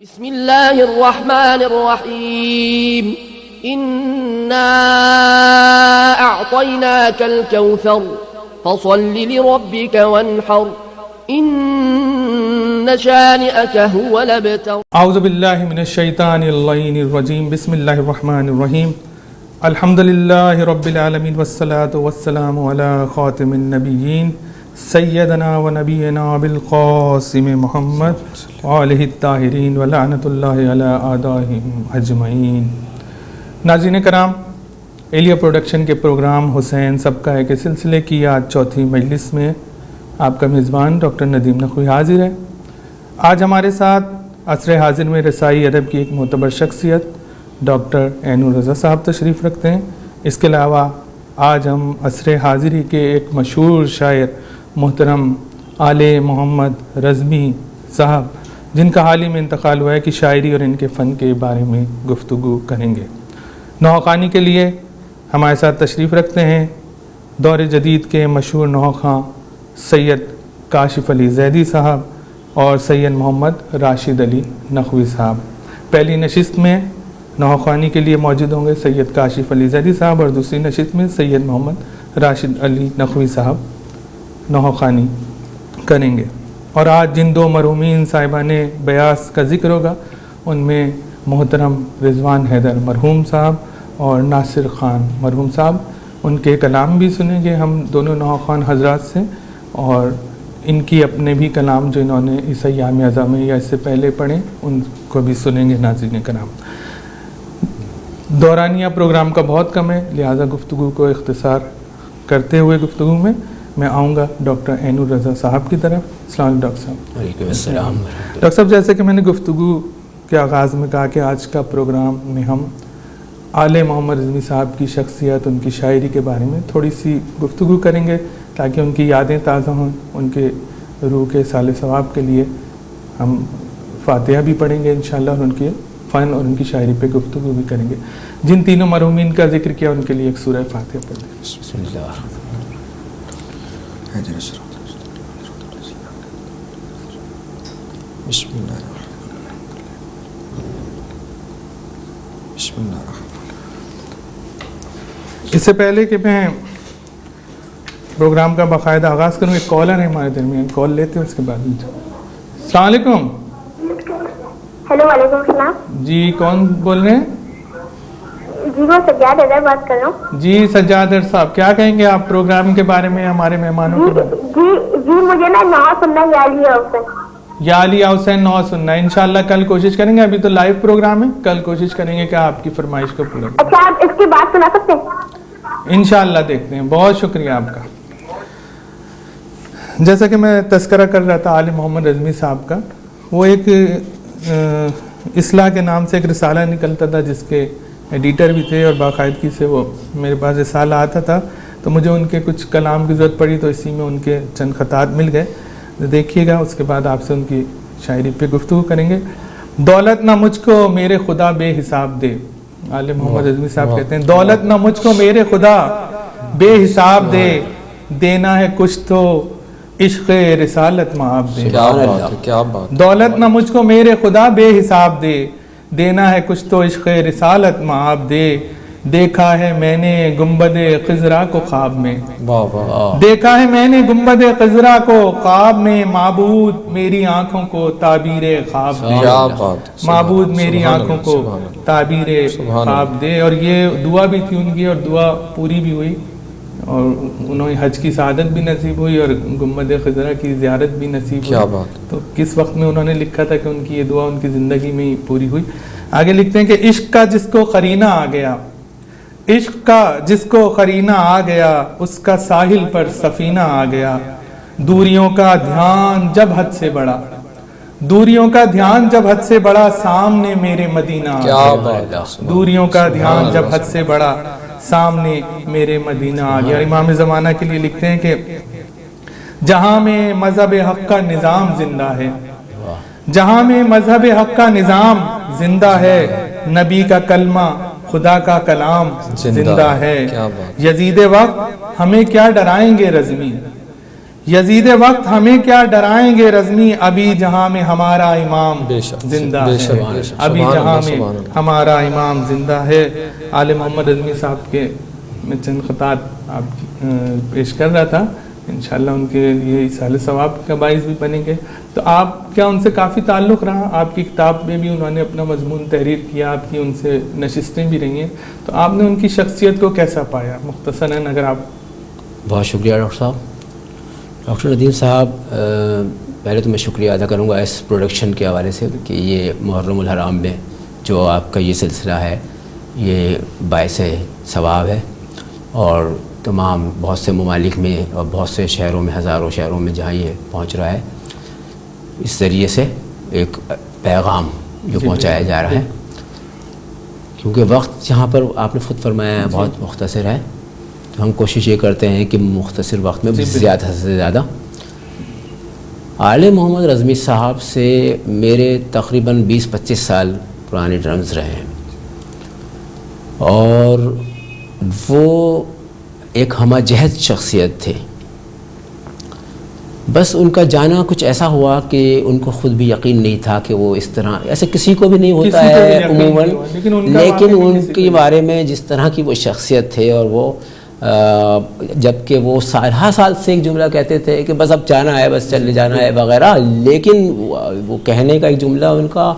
بسم الله الرحمن الرحيم إنا أعطيناك الكوثر فصل لربك وانحر إن شانئك هو الأبتر. اعوذ باللہ من الشیطان اللعین الرجیم. بسم اللہ الرحمن الرحیم. الحمد للہ رب العالمین والصلاة والسلام علی خاتم النبیین سیدنا و نبینا بالقاسم محمد وآلہ الطاہرین ولعنت اللہ علی اعدائہم اجمعین. ناظرین کرام، ایلیا پروڈکشن کے پروگرام حسین سبقہ کے سلسلے کی آج چوتھی مجلس میں آپ کا میزبان ڈاکٹر ندیم نقوی حاضر ہے. آج ہمارے ساتھ عصر حاضر میں رسائی ادب کی ایک معتبر شخصیت ڈاکٹر عین الرضا صاحب تشریف رکھتے ہیں. اس کے علاوہ آج ہم عصر حاضری کے ایک مشہور شاعر محترم آل محمد رزمی صاحب، جن کا حال ہی میں انتقال ہوا ہے، کہ شاعری اور ان کے فن کے بارے میں گفتگو کریں گے. نوخوانی کے لیے ہمارے ساتھ تشریف رکھتے ہیں دور جدید کے مشہور نوخواں سید کاشف علی زیدی صاحب اور سید محمد راشد علی نقوی صاحب. پہلی نشست میں نوخوانی کے لیے موجود ہوں گے سید کاشف علی زیدی صاحب، اور دوسری نشست میں سید محمد راشد علی نقوی صاحب نوخوانی کریں گے. اور آج جن دو مرحومین صاحبان بیاس کا ذکر ہوگا ان میں محترم رضوان حیدر مرحوم صاحب اور ناصر خان مرحوم صاحب. ان کے کلام بھی سنیں گے ہم دونوں نوخوان حضرات سے، اور ان کی اپنے بھی کلام جو انہوں نے اس ایام اعظم میں یا اس سے پہلے پڑھیں ان کو بھی سنیں گے. ناظرین کرام، دورانیہ پروگرام کا بہت کم ہے، لہٰذا گفتگو کو اختصار کرتے ہوئے گفتگو میں آؤں گا ڈاکٹر عین الرضا صاحب کی طرف. السلام علیکم ڈاکٹر صاحب. وعلیکم السلام. ڈاکٹر صاحب، جیسے کہ میں نے گفتگو کے آغاز میں کہا کہ آج کا پروگرام میں ہم آل محمد رضوی صاحب کی شخصیت، ان کی شاعری کے بارے میں تھوڑی سی گفتگو کریں گے تاکہ ان کی یادیں تازہ ہوں. ان کے روح کے صالح ثواب کے لیے ہم فاتحہ بھی پڑھیں گے انشاءاللہ، اور ان کے فن اور ان کی شاعری پہ گفتگو بھی کریں گے. جن تینوں مرحومین کا ذکر کیا ان کے لیے ایک سورہ فاتحہ پڑھ دیں. بسم اللہ. بسم اللہ بسم اللہ. اس سے پہلے کہ میں پروگرام کا باقاعدہ آغاز کروں، ایک کالر ہے ہمارے درمیان، کال لیتے ہیں اس کے بعد. السلام علیکم. ہیلو، وعلیکم السلام. جی کون بول رہے ہیں؟ جی میں سجاد حیدر بات کر رہا ہوں. جی سجاد حیدر صاحب، کیا کہیں گے آپ پروگرام کے بارے میں، ہمارے مہمانوں کے بارے میں؟ جی مجھے نا نو سننا یا علی حسین نو سننا ہے. انشاءاللہ کل کوشش کریں گے. ابھی تو لائیو پروگرام ہے، کل کوشش کریں گے کہ آپ کی فرمائش کو پورا کریں. اچھا، آپ اس کی بات سنا سکتے ہیں؟ انشاءاللہ دیکھتے ہیں. بہت شکریہ آپ کا. جیسا کہ میں تذکرہ کر رہا تھا آل محمد رضوی صاحب کا، وہ ایک اصلاح کے نام سے ایک رسالہ نکلتا تھا جس کے ایڈیٹر بھی تھے، اور باقاعدگی سے وہ میرے پاس رسالہ آتا تھا، تو مجھے ان کے کچھ کلام کی ضرورت پڑی تو اسی میں ان کے چند خطات مل گئے. دیکھیے گا، اس کے بعد آپ سے ان کی شاعری پہ گفتگو کریں گے. دولت نہ مجھ کو میرے خدا بے حساب دے. آل محمد رضوی صاحب کہتے ہیں دولت نہ مجھ کو میرے خدا بے حساب دے، دینا ہے کچھ تو عشق رسالت معاف دے. کیا بات. دولت نہ مجھ کو میرے خدا بے حساب دے، دینا ہے کچھ تو عشق رسالت معاف دے. دیکھا ہے میں نے گنبد خضرا کو خواب میں، دیکھا ہے میں نے گنبد خضرا کو خواب میں، معبود میری آنکھوں کو تعبیر خواب دے. معبود میری آنکھوں کو تعبیر خواب دے. اور یہ دعا بھی تھی ان کی، اور دعا پوری بھی ہوئی، اور انہوں حج کی سعادت بھی نصیب ہوئی اور گنبد خضرا کی زیارت بھی نصیب ہوئی. تو کس وقت میں انہوں نے لکھا تھا کہ ان کی یہ دعا ان کی زندگی میں ہی پوری ہوئی. آگے لکھتے ہیں کہ عشق کا جس کو قرینہ آ گیا، عشق کا جس کو قرینہ آ گیا، اس کا ساحل پر سفینہ آ گیا. دوریوں کا دھیان جب حد سے بڑا، دوریوں کا دھیان جب حد سے بڑا، سامنے میرے مدینہ آ گیا. دوریوں کا دھیان جب حد سے بڑا، سامنے میرے مدینہ آ گیا. امام زمانہ کے لیے لکھتے ہیں کہ جہاں میں مذہب حق کا نظام زندہ ہے، جہاں میں مذہب حق کا نظام زندہ ہے، نبی کا کلمہ خدا کا کلام زندہ ہے. یزید وقت ہمیں کیا ڈرائیں گے رضوی، یزید وقت ہمیں کیا ڈرائیں گے رزمی، ابھی جہاں میں ہمارا امام بے شک، زندہ بے ہے، شک، ابھی سبحان جہاں اللہ، میں سبحان اللہ۔ ہمارا امام زندہ ہے۔ آل محمد رزمی صاحب کے میں چند خطات آپ پیش کر رہا تھا، انشاءاللہ ان کے لیے ایصال ثواب کا باعث بھی بنیں گے۔ تو آپ کیا ان سے کافی تعلق رہا؟ آپ کی کتاب میں بھی انہوں نے اپنا مضمون تحریر کیا، آپ کی ان سے نشستیں بھی رہی ہیں، تو آپ نے ان کی شخصیت کو کیسا پایا؟ مختصراً اگر آپ۔ بہت شکریہ ڈاکٹر صاحب۔ ڈاکٹر ندیم صاحب، پہلے تو میں شکریہ ادا کروں گا اس پروڈکشن کے حوالے سے کہ یہ محرم الحرام میں جو آپ کا یہ سلسلہ ہے یہ باعث ثواب ہے، اور تمام بہت سے ممالک میں اور بہت سے شہروں میں، ہزاروں شہروں میں جہاں یہ پہنچ رہا ہے، اس ذریعے سے ایک پیغام جو پہنچایا جا رہا ہے، کیونکہ وقت جہاں پر آپ نے خود فرمایا ہے بہت مختصر ہے، تو ہم کوشش یہ کرتے ہیں کہ مختصر وقت میں زیادہ سے زیادہ۔ آل محمد رزمی صاحب سے میرے تقریباً 20-25 سال پرانے ٹرمز رہے ہیں، اور وہ ایک ہمہ جہت شخصیت تھے۔ بس ان کا جانا کچھ ایسا ہوا کہ ان کو خود بھی یقین نہیں تھا کہ وہ اس طرح، ایسے کسی کو بھی نہیں ہوتا ہے عموماً، لیکن ان کے بارے میں جس طرح کی وہ شخصیت تھے، اور وہ جب کہ وہ سالہ سال سے ایک جملہ کہتے تھے کہ بس اب جانا ہے، بس چلے جانا ہے وغیرہ، لیکن وہ کہنے کا ایک جملہ ان کا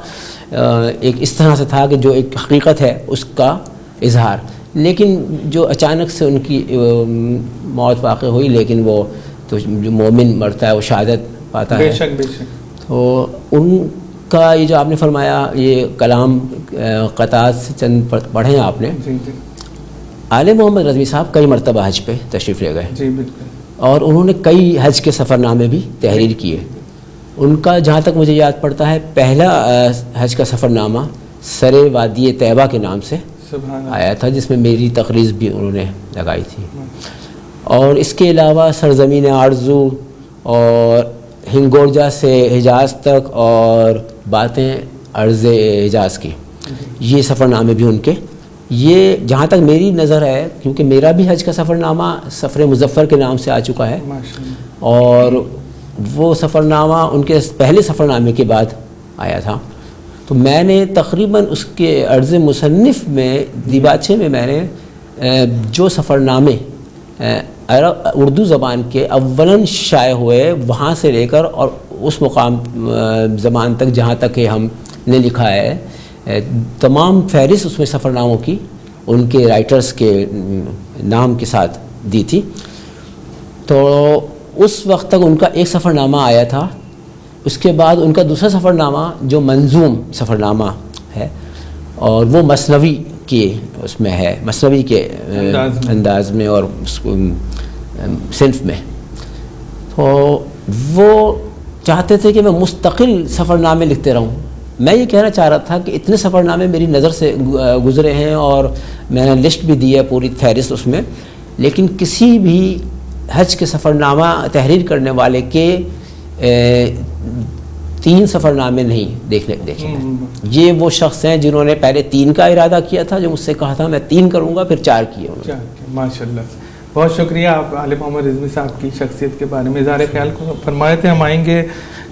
ایک اس طرح سے تھا کہ جو ایک حقیقت ہے اس کا اظہار، لیکن جو اچانک سے ان کی موت واقع ہوئی، لیکن وہ تو جو مومن مرتا ہے وہ شہادت پاتا ہے۔ بے شک بے شک۔ تو ان کا یہ جو آپ نے فرمایا، یہ کلام قطعات سے چند پڑھے ہیں آپ نے۔ جی جی آل محمد رضوی صاحب کئی مرتبہ حج پہ تشریف لے گئے، جی بالکل، اور انہوں نے کئی حج کے سفر نامے بھی تحریر کیے۔ ان کا جہاں تک مجھے یاد پڑتا ہے، پہلا حج کا سفر نامہ سر وادی طیبہ کے نام سے سبحان اللہ، آیا تھا، جس میں میری تقریر بھی انہوں نے لگائی تھی۔ اور اس کے علاوہ سرزمین آرزو اور ہنگورجا سے حجاز تک اور باتیں عرض حجاز کی، یہ سفر نامے بھی ان کے، یہ جہاں تک میری نظر ہے، کیونکہ میرا بھی حج کا سفر نامہ سفر مظفر کے نام سے آ چکا ہے، ماشاءاللہ، اور وہ سفر نامہ ان کے پہلے سفر نامے کے بعد آیا تھا۔ تو میں نے تقریباً اس کے عرض مصنف میں دیباچے میں میں نے جو سفر نامے اردو زبان کے اولاً شائع ہوئے وہاں سے لے کر اور اس مقام زبان تک جہاں تک کہ ہم نے لکھا ہے، تمام فہرست اس میں سفر ناموں کی ان کے رائٹرز کے نام کے ساتھ دی تھی۔ تو اس وقت تک ان کا ایک سفر نامہ آیا تھا، اس کے بعد ان کا دوسرا سفر نامہ جو منظوم سفر نامہ ہے، اور وہ مثنوی کے اس میں ہے، مثنوی کے انداز میں اور صنف میں۔ تو وہ چاہتے تھے کہ میں مستقل سفر نامے لکھتے رہوں۔ میں یہ کہنا چاہ رہا تھا کہ اتنے سفر نامے میری نظر سے گزرے ہیں، اور میں نے لسٹ بھی دی ہے پوری فہرست اس میں، لیکن کسی بھی حج کے سفر نامہ تحریر کرنے والے کے 3 سفر نامے نہیں دیکھے ہیں۔ یہ وہ شخص ہیں جنہوں نے پہلے 3 کا ارادہ کیا تھا، جو مجھ سے کہا تھا میں 3 کروں گا، پھر 4 کیے انہوں نے۔ ماشاءاللہ، بہت شکریہ آپ آل محمد رضوی صاحب کی شخصیت کے بارے میں اظہار خیال کو فرمائے تھے۔ ہم آئیں گے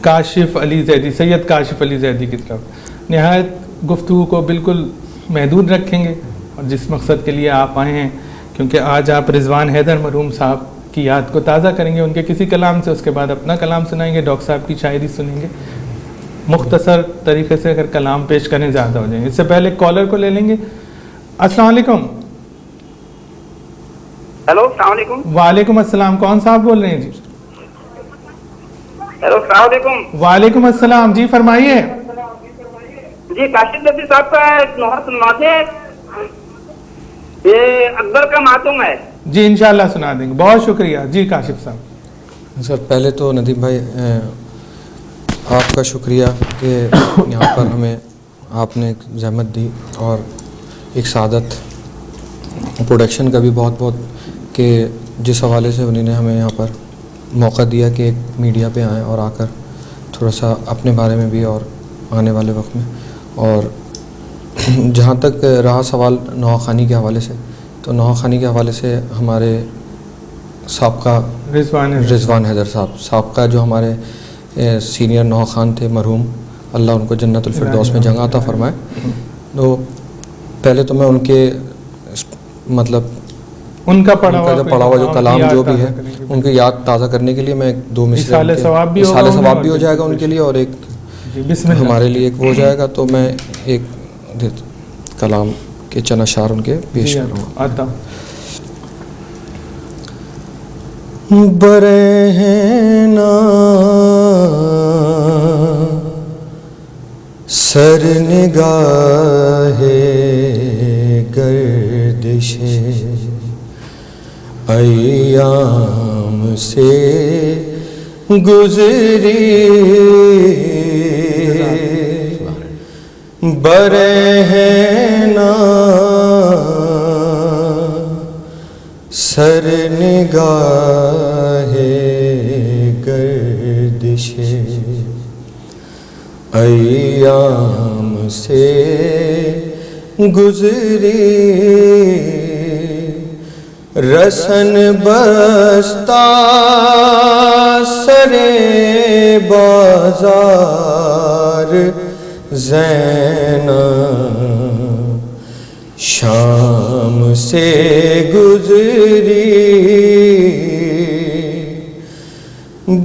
کاشف علی زیدی، سید کاشف علی زیدی کی طرف۔ نہایت گفتگو کو بالکل محدود رکھیں گے، اور جس مقصد کے لیے آپ آئے ہیں، کیونکہ آج آپ رضوان حیدر مرحوم صاحب کی یاد کو تازہ کریں گے ان کے کسی کلام سے، اس کے بعد اپنا کلام سنائیں گے، ڈاکٹر صاحب کی شاعری سنیں گے۔ مختصر طریقے سے اگر کلام پیش کریں زیادہ ہو جائیں گے۔ اس سے پہلے کالر کو لے لیں گے۔ السلام علیکم۔ ہیلو، السلام علیکم۔ وعلیکم السلام، کون صاحب بول رہے ہیں جی؟ ہیلو، السلام علیکم۔ وعلیکم السلام، جی فرمائیے۔ جی کاشف نبی صاحب کا نوحہ سنواتے ہیں، یہ اکبر کا ماتم ہے۔ جی انشاءاللہ سنا دیں گے، بہت شکریہ۔ جی کاشف صاحب۔ سر پہلے تو ندیم بھائی آپ کا شکریہ کہ یہاں پر ہمیں آپ نے ایک زحمت دی، اور ایک سعادت پروڈکشن کا بھی بہت بہت کہ جس حوالے سے انہوں نے ہمیں یہاں پر موقع دیا کہ ایک میڈیا پہ آئیں اور آ کر تھوڑا سا اپنے بارے میں بھی اور آنے والے وقت میں۔ اور جہاں تک رہا سوال نوحہ خوانی کے حوالے سے، تو نوحہ خوانی کے حوالے سے ہمارے سابقہ رضوان حیدر صاحب کا جو ہمارے سینئر نوح خان تھے مرحوم، اللہ ان کو جنت الفردوس میں جگہ عطا فرمائے. تو پہلے تو میں ان کے مطلب ان کا پڑھا ہوا جو کلام جو بھی ہے ان کی یاد تازہ کرنے کے لیے میں ایک دو مصرے اصال ثواب بھی ہو جائے گا ان کے لیے، اور ایک ہمارے لیے ایک وہ ہو جائے گا. تو میں ایک کلام کے چند اشعار ان کے پیش کروں گا. برہنا سر نگاہ گردش ایام سے گزری، برہنا سر نگاہ گردش ایام سے گزری، رسن بستہ سرے بازار زینب شام سے گزری،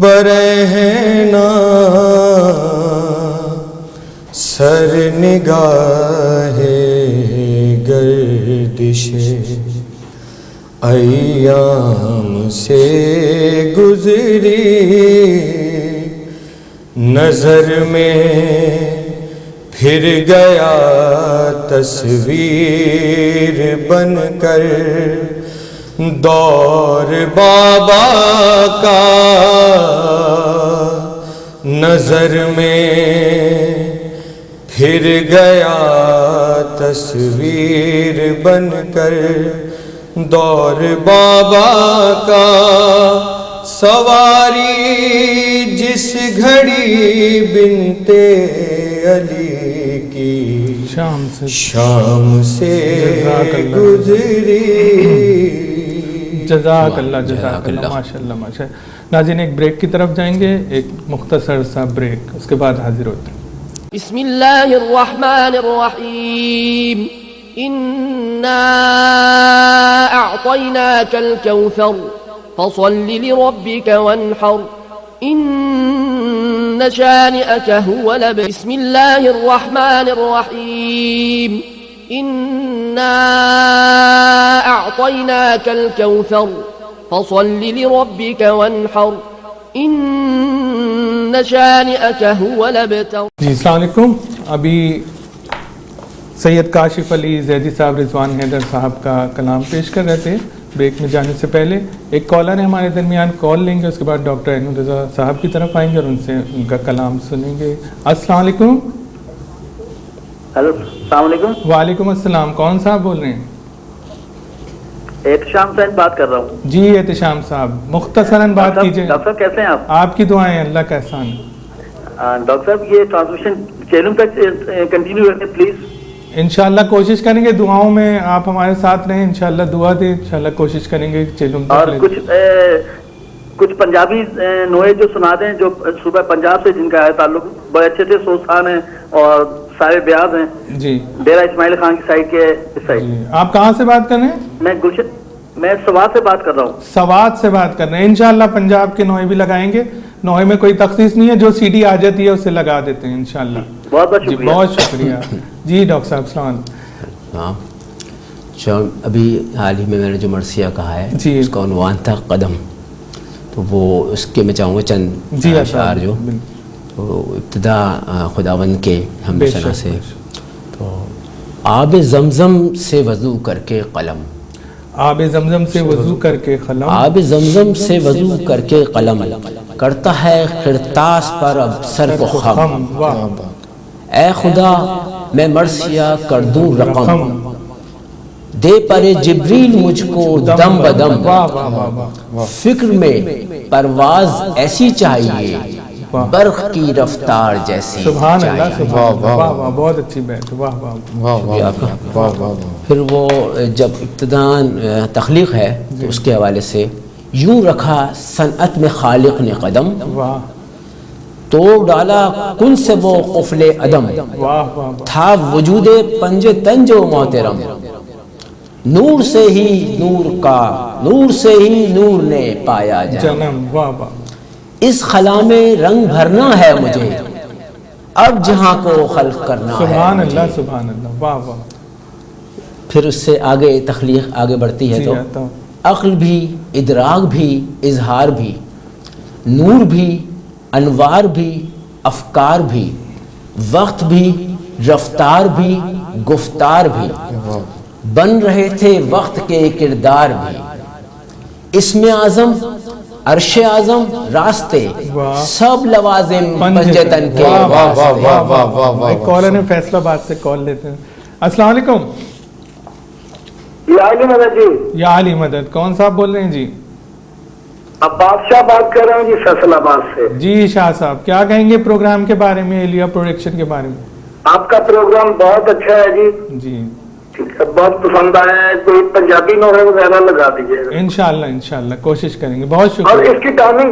برہنا سر نگاہ گردش ایام سے گزری، نظر میں پھر گیا تصویر بن کر دور بابا کا، نظر میں پھر گیا تصویر بن کر دور بابا کا، سواری جس گھڑی بنتے علی کی شام سے گزری. جزاک اللہ ماشاء اللہ ماشاء اللہ. ناظرین ایک بریک کی طرف جائیں گے، ایک مختصر سا بریک، اس کے بعد حاضر ہوتے ہیں. بسم اللہ الرحمن الرحیم إنا أعطيناك الكوثر فصل لربك وانحر إن شانئك هو الأبتر. بسم الله الرحمن الرحيم إنا أعطيناك الكوثر فصل لربك وانحر إن شانئك هو الأبتر. جی السلام علیکم. ابھی سید کاشف علی زیدی صاحب رضوان حیدر صاحب کا کلام پیش کر رہے تھے. بریک میں جانے سے پہلے ایک کالر ہے ہمارے درمیان، کال لیں گے، اس کے بعد ڈاکٹر عین رضا صاحب کی طرف آئیں گے اور ان سے ان کا کلام سنیں گے. السلام علیکم. ہیلو السلام علیکم. وعلیکم السلام. کون صاحب بول رہے ہیں؟ احتشام صاحب بات کر رہا ہوں. جی احتشام صاحب مختصراً بات کیجیے. ڈاکٹر صاحب کیسے ہیں آپ؟ آپ کی دعائیں اللہ کا احسان. ڈاکٹر صاحب یہ ٹرانسمیشن چینل تک کنٹینیو رکھیں پلیز. انشاءاللہ کوشش کریں گے، دعاؤں میں آپ ہمارے ساتھ رہیں، انشاءاللہ دعا دیں، انشاءاللہ کوشش کریں گے چینل تک. اور کچھ پنجابی نوعے جو سنا دیں جو صوبہ پنجاب سے جن کا ہے تعلق، بڑے اچھے اچھے سوستان ہیں اور سارے بیاض ہیں. جی ڈیرہ اسماعیل خان کی سائڈ کے اس سائڈ. آپ کہاں سے بات کر رہے ہیں؟ میں سوات سے بات کر رہا ہوں. سوات سے بات کر رہے ہیں. انشاءاللہ پنجاب کے نوعے بھی لگائیں گے. نوعے میں کوئی تخصیص نہیں ہے، جو سی ڈی آ جاتی ہے اسے لگا دیتے ہیں انشاءاللہ. بہت بہت جی شکریہ. بہت شکریہ. جی ڈاکٹر صاحب السلام علیکم. ہاں ابھی حال ہی میں نے جو مرثیہ کہا ہے جی اس کا عنوان تھا قدم، تو وہ اس کے میں چاہوں گا چند اشعار جو تو ابتدا خداوند کے حمد ثنا سے. تو آب زمزم سے وضو کر کے قلم، آب زمزم سے وضو کر کے قلم، آب زمزم سے وضو کر کے قلم کرتا ہے خرطاس پر اب سر کو خم. اے خدا میں مرثیہ کر دوں رقم، دے پر جبریل مجھ کو دم بدم، فکر میں پرواز ایسی چاہیے برق کی رفتار جیسی. سبحان اللہ سبحان اللہ. واہ واہ بہت اچھی بات. واہ واہ پھر وہ جب ابتداءً تخلیق ہے تو اس کے حوالے سے یوں رکھا صنعت میں خالق نے قدم، واہ توڑ ڈالا کن سے وہ قفل عدم، واہ واہ واہ، تھا وجود پنج تنج و محترم، نور سے ہی نور کا، نور سے ہی نور نے پایا جنم، جنم، واہ واہ، اس خلا میں رنگ بھرنا ہے مجھے، اب جہاں کو خلق کرنا ہے سبحان مجھے۔ اللہ سبحان اللہ، واہ واہ، پھر اس سے آگے تخلیق آگے بڑھتی ہے جی تو آتا ہوں۔ عقل بھی، ادراک بھی، اظہار بھی، نور بھی، انوار بھی، افکار بھی، وقت بھی، رفتار بھی، گفتار بھی، بن رہے تھے وقت کے کردار بھی، اسم اعظم، عرش اعظم، راستے، واہ۔ سب لوازم پنجتن کے واہ واہ واسطے۔ واہ واہ واہ واہ، ایک کالر نے فیصلہ آباد سے کال لیتے ہیں۔ السلام علیکم، یہ علی مدد جی، یا علی مدد، کون صاحب بول رہے ہیں جی؟ اب بادشاہ بات کر رہا ہوں جی فیصل آباد سے۔ جی شاہ صاحب، کیا کہیں گے پروگرام کے بارے میں، ایلیا پروڈکشن کے بارے میں؟ آپ کا پروگرام بہت اچھا ہے جی، جی ٹھیک ہے، بہت پسند آیا ہے، کوئی پنجابی نوحے وغیرہ لگا دیجیے گا، انشاءاللہ کوشش کریں گے، بہت اور شکریہ۔ اس کی ٹائمنگ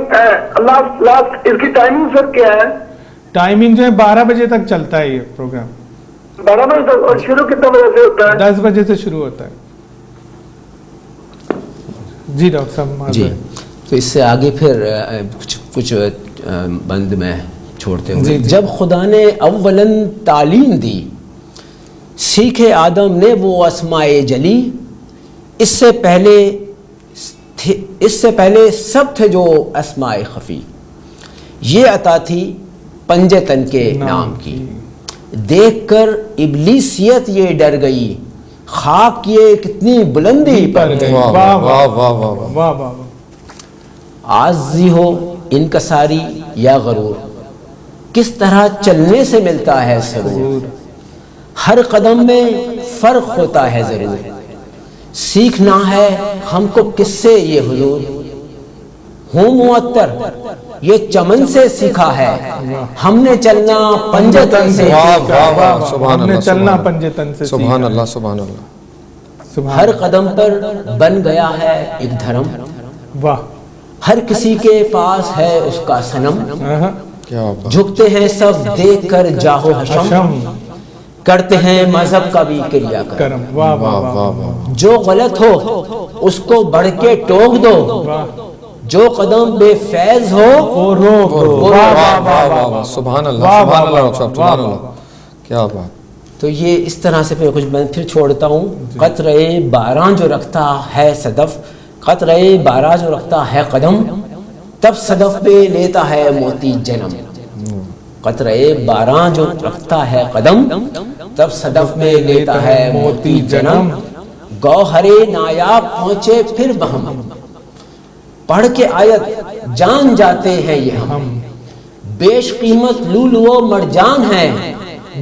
لاسٹ اس کی ٹائمنگ سر کیا ہے؟ ٹائمنگ جو ہے 12 بجے تک چلتا ہے یہ پروگرام، 12 بجے تک، اور شروع کتنے بجے سے ہوتا ہے؟ 10 بجے سے شروع ہوتا ہے۔ جی ڈاکٹر صاحب معذرت۔ جی، تو اس سے آگے پھر کچھ بند میں چھوڑتے ہوئے، جی، جی۔ جب خدا نے اولاً تعلیم دی، سیکھے آدم نے وہ اسماء جلی، اس سے پہلے سب تھے جو اسماء خفی، یہ عطا تھی پنجے تن کے نام کی، دیکھ کر ابلیسیت یہ ڈر گئی، خاک یہ کتنی بلندی پر گئی، واہ واہ واہ واہ واہ واہ، واہ واہ، عاجزی ہو انکساری یا غرور، کس طرح چلنے سے ملتا ہے سرور، ہر قدم میں فرق ہوتا ہے ضرور، سیکھنا ہے ہم کو کس سے یہ حضور، ہوں معطر یہ چمن سے سیکھا ہے، ہم نے چلنا پنجتن سے واہ سیکھا واہ ہے، واہ، سبحان ہم نے اللہ، چلنا سبحان پنجے تن سے سبحان سیکھا۔ اللہ، سبحان اللہ، سبحان ہر قدم پر بن گیا ہے ایک دھرم، واہ، ہر کسی کے پاس ہے اس کا صنم، آہا، کیا بات، جھکتے ہیں سب دیکھ کر جاہو حشم، اشم، کرتے ہیں مذہب کا بھی کریا کرم، کرم، واہ واہ واہ واہ واہ واہ، جو غلط ہو اس کو بڑھ کے ٹوک دو، واہ، جو قدم بے فیض ہو وہ روک دو، واہ واہ واہ واہ واہ واہ، سبحان اللہ، واہ سبحان واہ اللہ، واہ، سبحان واہ اللہ، واہ۔ کیا بات، تو یہ اس طرح سے پھر کچھ میں پھر چھوڑتا ہوں، قطرے باراں جو رکھتا ہے صدف، قطرے باراں جو رکھتا ہے قدم، تب صدف پہ لیتا ہے موتی جنم، قطرے باراں جو رکھتا ہے قدم، تب صدف میں لیتا ہے موتی جنم، گوہرے نایاب پہنچے پھر بہم، پڑھ کے آیت جان جاتے ہیں یہ ہم، بیش قیمت لولو و مرجان ہیں،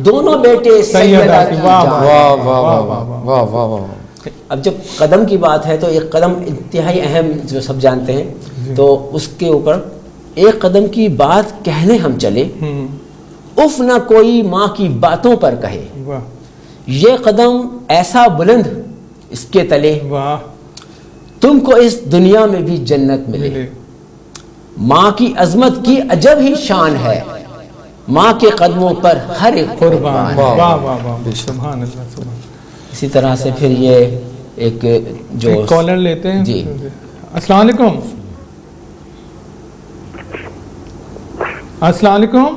دونوں بیٹے سیدہ کی واہ جان۔ واہ واہ واہ واہ واہ واہ واہ، اب جب قدم کی بات ہے تو ایک قدم انتہائی اہم جو سب جانتے ہیں، تو اس کے اوپر ایک قدم کی بات کہنے ہم چلے، اف نہ کوئی ماں کی باتوں پر کہے، واہ یہ قدم ایسا بلند اس کے تلے، واہ، تم کو اس دنیا میں بھی جنت ملے، ملے، ماں کی عظمت کی عجب ہی شان ہے، ماں کے قدموں پر ہر ایک قربان، قربان ہے۔ واہ واہ واہ، سبحان اللہ سبحان۔ اسی طرح سے پھر یہ ایک جو ایک کالر لیتے ہیں جی، السلام علیکم، السلام علیکم،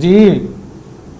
جی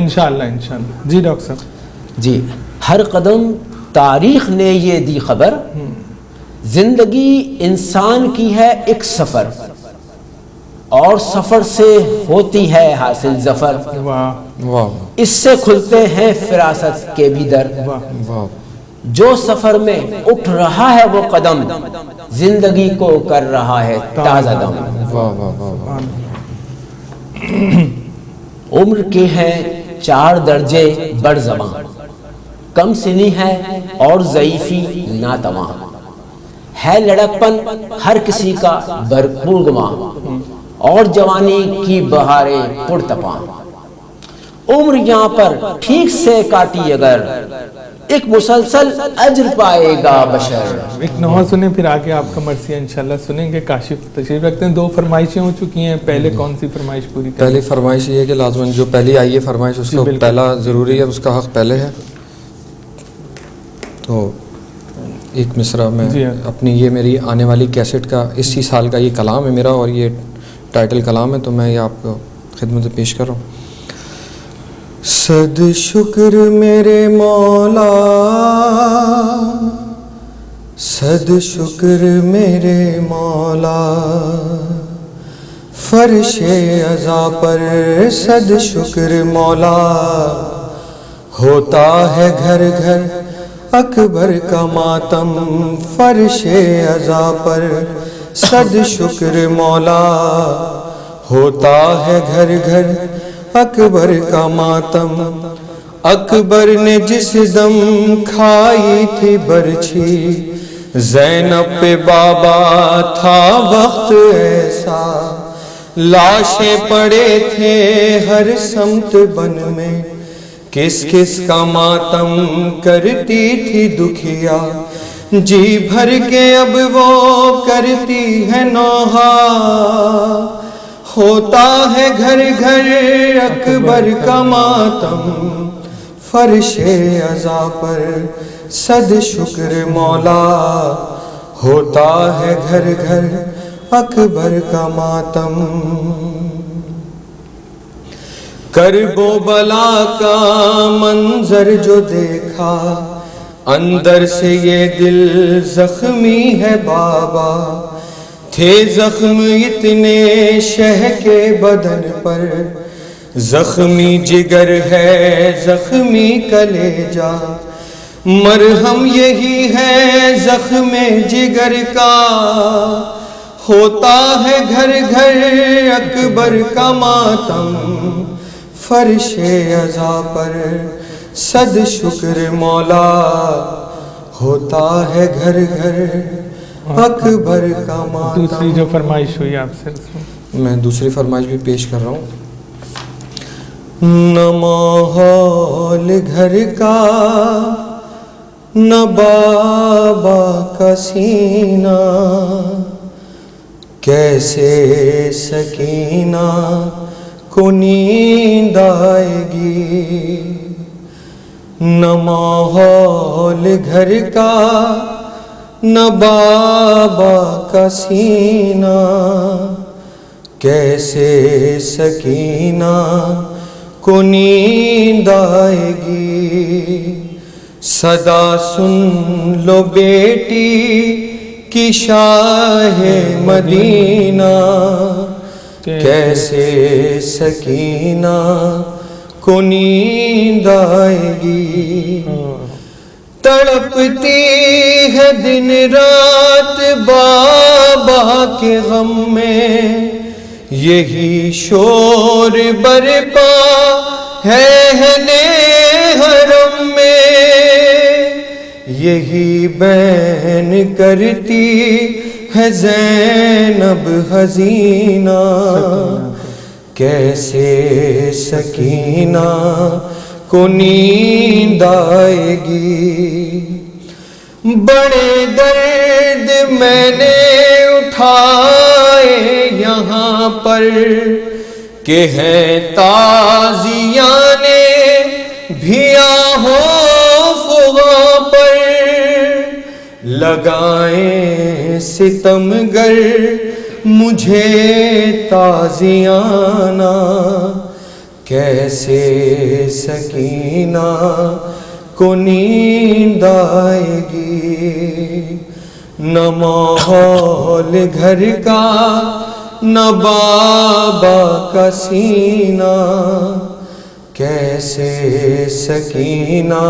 انشاءاللہ انشاءاللہ۔ جی ڈاکٹر صاحب، جی، ہر قدم تاریخ نے یہ دی خبر، زندگی انسان کی ہے ایک سفر، اور سفر سے ہوتی ہے حاصل ظفر، واہ واہ اس سے کھلتے ہیں فراست کے بھی در، واہ، واہ، جو سفر میں اٹھ رہا ہے وہ قدم، زندگی کو کر رہا ہے تازہ دم، واہ واہ واہ واہ، عمر کے ہیں 4 درجے بڑھ زباں، کم سنی ہے اور ضعیفی ناتواں، ہے لڑکپن ہر کسی کا بھرپور گواں، اور جوانی کی بہاریں پرتپاں، عمر یہاں پر ٹھیک سے کاٹی اگر ایک مسلسل اجر پائے گا بشر۔ ایک نوحہ سنیں پھر آگے آپ کا مرثیہ انشاءاللہ سنیں گے۔ کاشف تشریف رکھتے ہیں، 2 فرمائشیں ہو چکی ہیں، پہلے کون سی فرمائش پوری کریں؟ پہلی فرمائش یہ ہے کہ لازماً جو پہلی آئی ہے فرمائش اس کو پہلا ضروری ہے، اس کا حق پہلے ہے۔ تو ایک مصرع میں اپنی، یہ میری آنے والی کیسٹ کا اسی سال کا یہ کلام ہے میرا، اور یہ ٹائٹل کلام ہے، تو میں یہ آپ کو خدمت میں پیش کر رہا ہوں۔ صد شکر میرے مولا، صد شکر میرے مولا، فرش عزا پر صد شکر مولا، ہوتا ہے گھر گھر اکبر کا ماتم، فرش عزا پر صد شکر مولا، ہوتا ہے گھر گھر اکبر کا ماتم۔ اکبر نے جس دم کھائی تھی برچھی، زینب پہ بابا تھا وقت ایسا، لاشیں پڑے تھے ہر سمت بن میں، کس کس کا ماتم کرتی تھی دکھیا، جی بھر کے اب وہ کرتی ہے نوحہ، ہوتا ہے گھر گھر اکبر کا ماتم، فرش عزا پر صد شکر مولا، ہوتا ہے گھر گھر اکبر کا ماتم۔ کرب و بلا کا منظر جو دیکھا، اندر سے یہ دل زخمی ہے بابا، تھے زخم اتنے شہ کے بدن پر، زخمی جگر ہے زخمی کلیجا، مرہم یہی ہے زخم جگر کا، ہوتا ہے گھر گھر اکبر کا ماتم، فرش عزا پر صد شکر مولا، ہوتا ہے گھر گھر اکبر کا ماتم۔ دوسری جو فرمائش ہوئی آپ سے، میں دوسری فرمائش بھی پیش کر رہا ہوں۔ نہ ماحول گھر کا، نہ بابا کا سینہ، کیسے سکینہ کو نیند آئے گی، نہ ماحول گھر کا، نہ بابا کا سینہ، کیسے سکینہ کو نیند آئے گی، صدا سن لو بیٹی کی شاہ مدینہ، کیسے سکینہ کو نیند آئے گی، تڑپتی ہے دن رات بابا کے غم میں، یہی شور برپا ہے حرم میں، یہی بین کرتی ہے زینب حزینہ، کیسے سکینہ کو نیند آئے گی، بڑے درد میں نے اٹھائے یہاں پر، کہ ہیں تازیان بھیا ہو فغاں پر، لگائیں ستم گر مجھے تازیانہ، کیسے سکینہ کو نیند آئے گی، نہ ماحول گھر کا، نہ بابا کا سینہ، کیسے سکینہ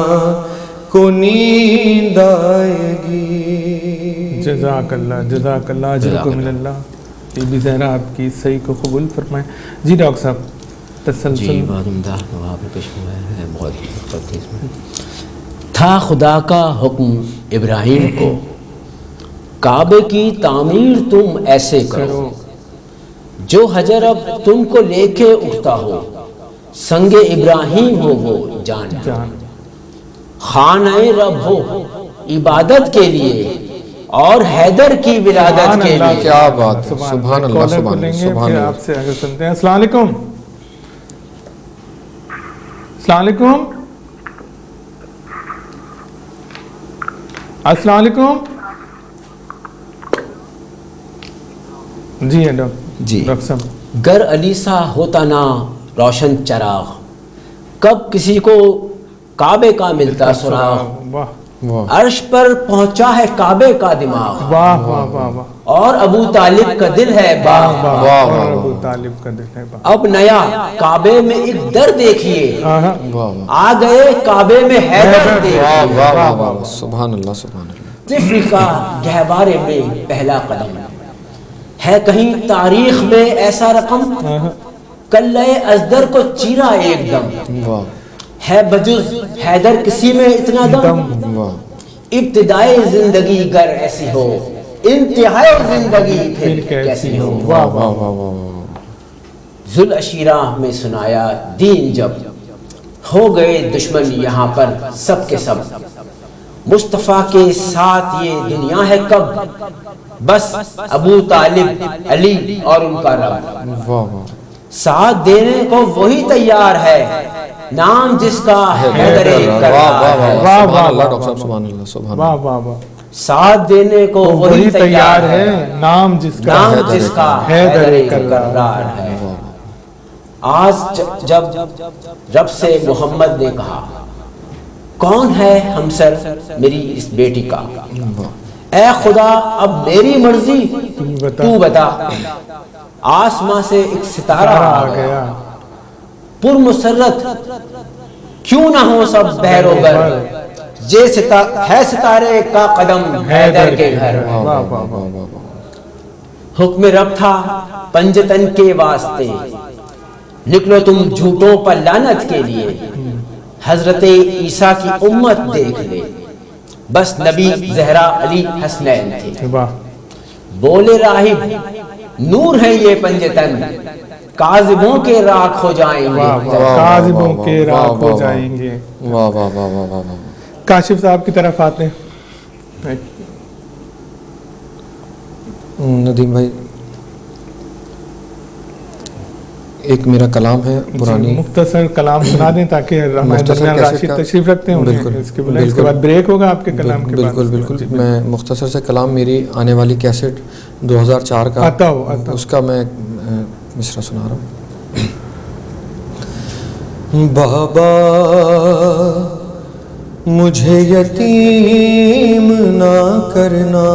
کو نیند آئے گی۔ جزاک اللہ، جزاک اللہ، اجرکم من اللہ۔ بی بی زہرا آپ کی صحیح کو قبول فرمائیں۔ جی ڈاکٹر صاحب تسلسل۔ جی بہت عمدہ جواب پیش ہوا ہے، بہت اس میں تھا خدا کا حکم ابراہیم کو، کعبے کی تعمیر تم ایسے کرو جو حجر اب تم کو لے کے اٹھتا ہو، سنگ ابراہیم ہو وہ جان خانہ رب ہو عبادت کے لیے اور حیدر کی ولادت کے لیے. کیا بات ہے، سبحان اللہ سبحان اللہ سبحان اللہ. آپ سے آگے سنتے ہیں. السلام علیکم. السلام علیکم. السلام علیکم. جی جی ڈاکٹر صاحب. گر علی سا ہوتا نا روشن چراغ، کب کسی کو کعبے کا ملتا سراغ. واہ واہ عرش پر پہنچا ہے کعبے کا دماغ، واہ واہ واہ واہ اور ابو طالب کا دل ہے باغ. واہ واہ اور واہ ابو طالب کا دل ہے باغ. اب نیا کعبے میں ایک در دیکھیے، آہا. واہ آ گئے کعبے میں حیدر دیکھیے. واہ واہ واہ سبحان اللہ سبحان اللہ. طفل کا گہوارے میں پہلا قدم ہے، کہیں تاریخ میں ایسا رقم کلہ ازدر کو چیرا ایک دم. واہ ہے بجز حیدر کسی میں اتنا دم. واہ ابتدائی زندگی گر ایسی ہو، انتہائی زندگی پھر کیسی ہو. واہ واہ واہ واہ واہ. ذوالعشیرہ میں سنایا دین جب، ہو گئے دشمن یہاں پر سب کے سب. مصطفیٰ کے ساتھ یہ دنیا ہے کب، بس ابو طالب علی اور ان کا رب. واہ واہ ساتھ دینے کو وہی تیار ہے، نام جس کا حیدر کرار ہے. واہ سبحان واہ اللہ واہ ڈاکٹر صاحب سبحان اللہ سبحان واہ اللہ. واہ واہ. ساتھ دینے کو وہی تیار ہے، نام جس کا نام جس کا حیدر کرار کرار. ہے. آج جب رب سے محمد نے کہا کون ہے ہمسر میری اس بیٹی کا، اے خدا اب میری مرضی تو بتا. آسماں سے ایک ستارہ آ گیا. پر مسرت کیوں نہ ہو سب بحر و گر، یہ ہے ستارے کا قدم حیدر کے گھر. واہ واہ واہ واہ. حکم رب تھا پنجتن کے واسطے، نکلو تم جھوٹوں پر لعنت کے لیے. حضرت عیسیٰ کی امت دیکھ لے، بس نبی زہرا علی حسنین تھے. واہ. بولے راہب نور ہے یہ پنجتن، کاذبوں کے راکھ ہو جائیں گے. واہ واہ. کاذبوں کے راکھ ہو جائیں گے. واہ واہ واہ واہ واہ واہ. کاشف صاحب کی طرف آتے ہیں. ندیم بھائی ایک میرا کلام ہے پرانی، مختصر کلام سنا دیں تاکہ ہمارے درمیان راشد تشریف رکھتے ہیں. بالکل اس کے بعد بریک ہوگا آپ کے کلام کے بعد. بالکل بالکل. میں مختصر سے کلام میری آنے والی کیسٹ 2004 کا آتا ہو اس کا میں مصرع سنا رہا ہوں. بابا مجھے یتیم نہ کرنا،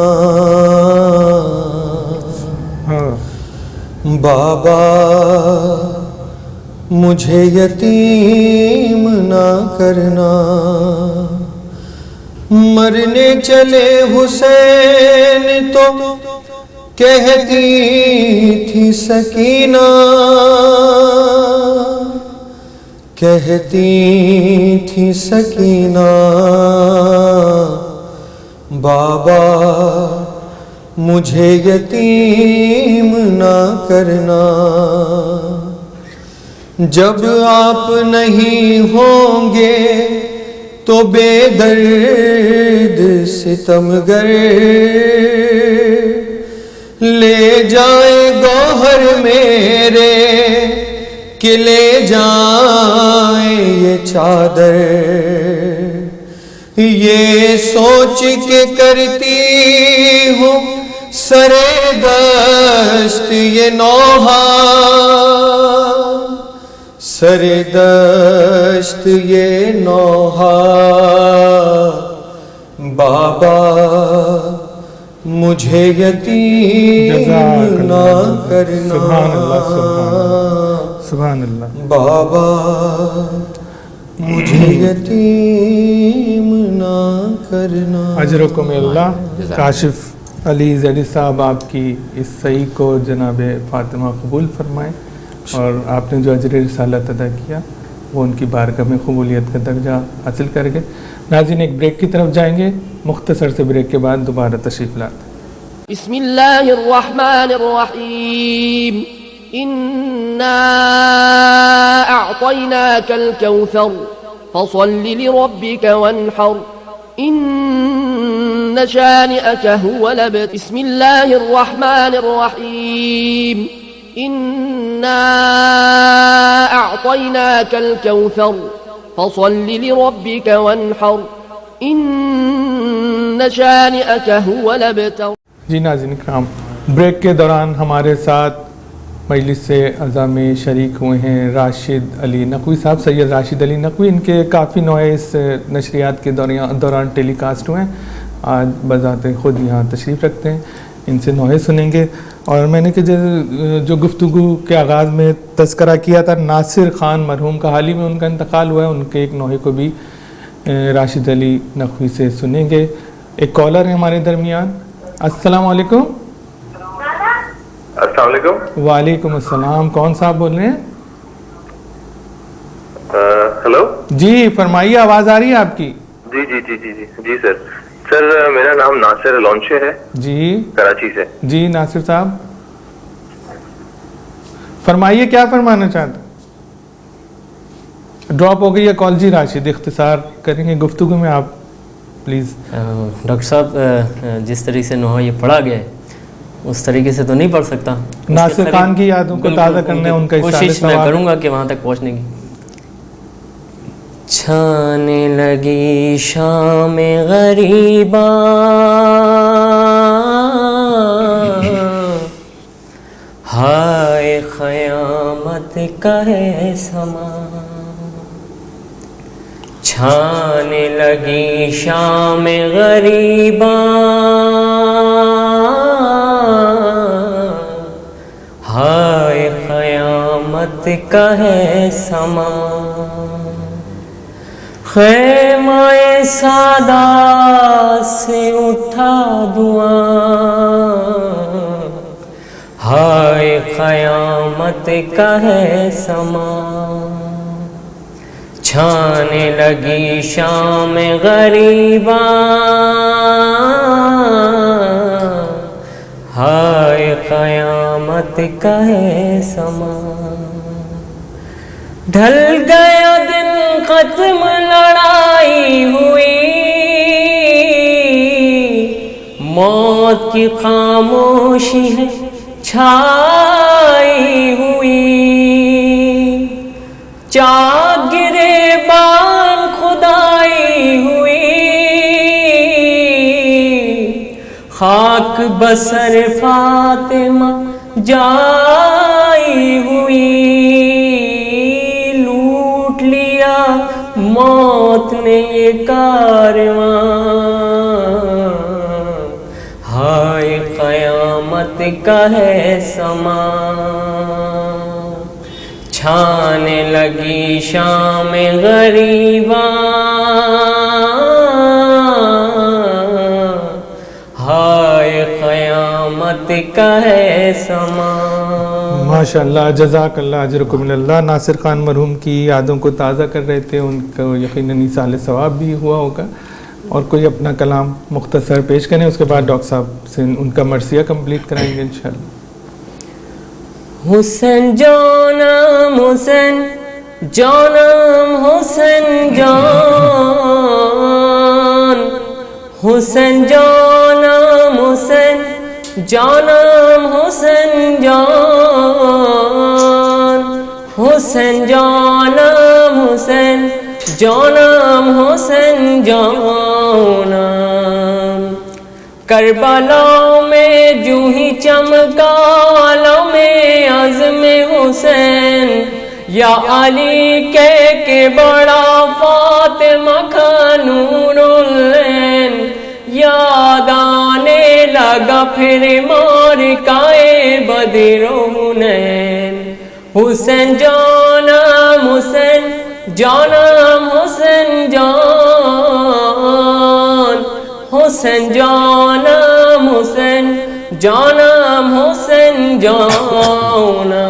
بابا مجھے یتیم نہ کرنا. مرنے چلے حسین تو کہتی تھی سکینہ، کہتی تھی سکینہ بابا مجھے یتیم نہ کرنا. جب آپ نہیں ہوں گے تو بے درد ستمگر لے جائیں گوہر میرے کہ لے جائیں یہ چادر. یہ سوچ کے کرتی ہوں سرے دشت یہ نوحہ، سرے دشت یہ نوحہ. بابا مجھے یتیم نہ کرنا. سبحان اللہ. بابا مجھے یتیم نہ کرنا. اجرکم اللہ. کاشف علی زیدی صاحب آپ کی اس صحیح کو جناب فاطمہ قبول فرمائیں، اور آپ نے جو اجر رسالت ادا کیا وہ ان کی بارگاہ میں قبولیت کا درجہ حاصل کر گئے. ناظرین ایک بریک کی طرف جائیں گے، مختصر سے بریک کے بعد دوبارہ تشریف لاتے ہیں. بسم الله الرحمن الرحيم إنا أعطيناك الكوثر فصل لربك وانحر إن شانئك هو الأبتر بسم الله الرحمن الرحيم إنا أعطيناك الكوثر فصل لربك وانحر إن شانئك هو الأبتر. جی ناظرین اکرام، بریک کے دوران ہمارے ساتھ مجلس اعضاء میں شریک ہوئے ہیں راشد علی نقوی صاحب، سید راشد علی نقوی. ان کے کافی نوعے اس نشریات کے دوران ٹیلی کاسٹ ہوئے ہیں. آج بذات خود یہاں تشریف رکھتے ہیں، ان سے نوعے سنیں گے. اور میں نے کہ جو گفتگو کے آغاز میں تذکرہ کیا تھا ناصر خان مرحوم کا، حال ہی میں ان کا انتقال ہوا ہے، ان کے ایک نوعے کو بھی راشد علی نقوی سے سنیں گے. ایک کالر ہے ہمارے درمیان. السلام علیکم. السلام علیکم. وعلیکم السلام. کون صاحب بول رہے ہیں؟ ہلو. جی فرمائیے، آواز آ رہی ہے آپ کی؟ جی جی جی جی جی جی سر میرا نام ناصر لونچے ہے جی، کراچی سے. جی ناصر صاحب فرمائیے، کیا فرمانا چاہتے ہیں؟ ڈراپ ہو گئی ہے کال. جی راشد اختصار کریں گے گفتگو میں آپ پلیز. ڈاکٹر صاحب جس طریقے سے نوحہ یہ پڑھا گیا ہے اس طریقے سے تو نہیں پڑھ سکتا. ناصر خان کی یادوں کو تازہ کرنے ان کا کوشش میں کروں گا کہ وہاں تک پہنچنے کی. چھانے لگی شام غریباں ہائے قیامت کا ہے سما. چھانے لگی شام غریباں ہائے قیامت کا ہے سما. خیمہ سادہ سے اٹھا دعاں ہائے قیامت کا ہے سما. چھانے لگی شام غریباں ہائے قیامت کا ہے سما. ڈھل گیا دن ختم لڑائی ہوئی موت کی خاموشی ہے چھائی ہوئی. چاک گرے بان خدائی ہوئی خاک بسر فاطمہ جائی ہوئی. لوٹ لیا موت نے یہ کارواں ہائے قیامت کا ہے سما. چھانے لگی شام غریباں ہائے قیامت کا ہے سما. ماشاء اللہ، جزاک اللہ اجرکم من اللہ. ناصر خان مرحوم کی یادوں کو تازہ کر رہے تھے، ان کو یقیناً ایصال ثواب بھی ہوا ہوگا. اور کوئی اپنا کلام مختصر پیش کریں، اس کے بعد ڈاکٹر صاحب سے ان کا مرثیہ کمپلیٹ کرائیں گے انشاءاللہ. حسین جانم حسین جانم حسین جان حسین جانم حسین جانم حسین جان حسین جانم حسین جانم حسین جانم. کربلا میں جو ہی چمکا عالم عزم حسین یا علی کہ بڑا فاطمہ کا نور العین. یاد آنے لگا پھر معرکہ بدر و حنین. حسین جانم حسین جانم حسین جان حسین جانم حسین جانم حسین جانم.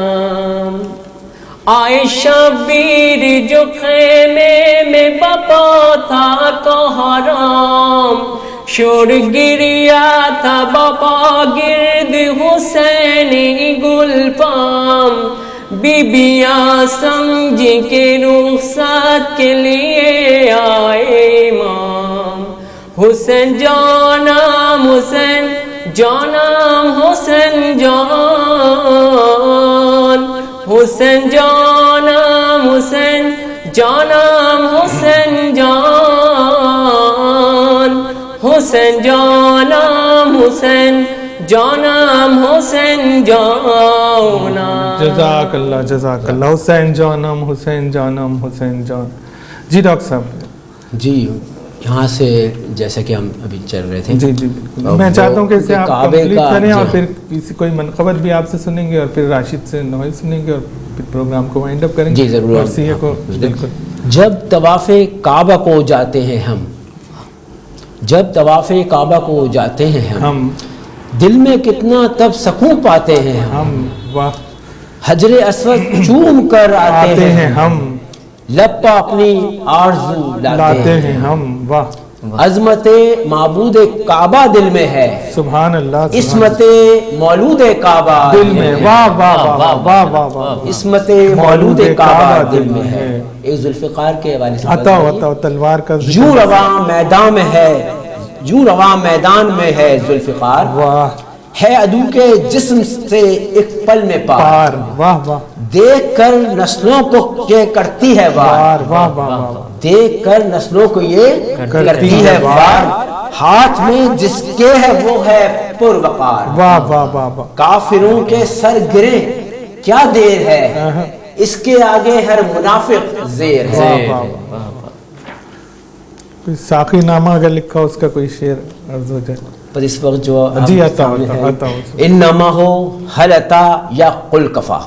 آئے شبیر جو خیمے میں بپا تھا کا حرام شور گریا تھا بابا گرد حسین گل پام بیبیاں سمجھ کے رخصت کے لیے آئے امام حسین جانم حسین جانم حسین جان حسین جانم حسین جانم حسین جان حسین جانم حسین جانم حسین جانا. جزاک اللہ حسین جانم حسین جانم حسین جان. جی ڈاکٹر صاحب. جی یہاں سے جیسا کہ ہم ابھی چل رہے تھے جی جی بالکل میں چاہتا ہوں کہ اسے آپ کمپلیٹ کریں اور پھر کسی کوئی منقبت بھی آپ سے سنیں گے اور پھر راشد سے نوحہ سنیں گے اور پھر پروگرام کو وائنڈ اپ کریں گے. جی ضرور. بالکل. جب طواف کعبہ کو جاتے ہیں ہم جب طواف کعبہ کو جاتے ہیں ہم دل میں کتنا تب سکون پاتے ہیں ہم. واہ. حجر اسود چوم کر آتے ہیں ہم لب پہ اپنی آرزو لاتے ہیں ہم. واہ. عظمت معبود کعبہ دل میں ہے سبحان اللہ. عصمت مولود کعبہ دل میں. واہ واہ واہ واہ واہ. عصمت مولود کعبہ دل میں ہے. ایک ذوالفقار کے حوالے سے عطا تلوار کا یوں رواں میدان میں ہے یوں رواں میدان میں ہے ذوالفقار. واہ. ہے عدو کے جسم سے ایک پل میں پار. واہ واہ. دیکھ کر نسلوں کو یہ کرتی ہے وار. واہ واہ واہ. دیکھ کر نسلوں کو یہ کرتی ہے وار. ہاتھ میں جس کے ہے وہ ہے پروقار. واہ واہ واہ واہ. کافروں کے سر گرے کیا دیر ہے اس کے آگے ہر منافق زیر ہے. کوئی ساقی نامہ اگر لکھا اس کا کوئی شعر عرض ہو جائے. پر اس وقت جو جی عطا انما ہو حل عطا یا قل کفا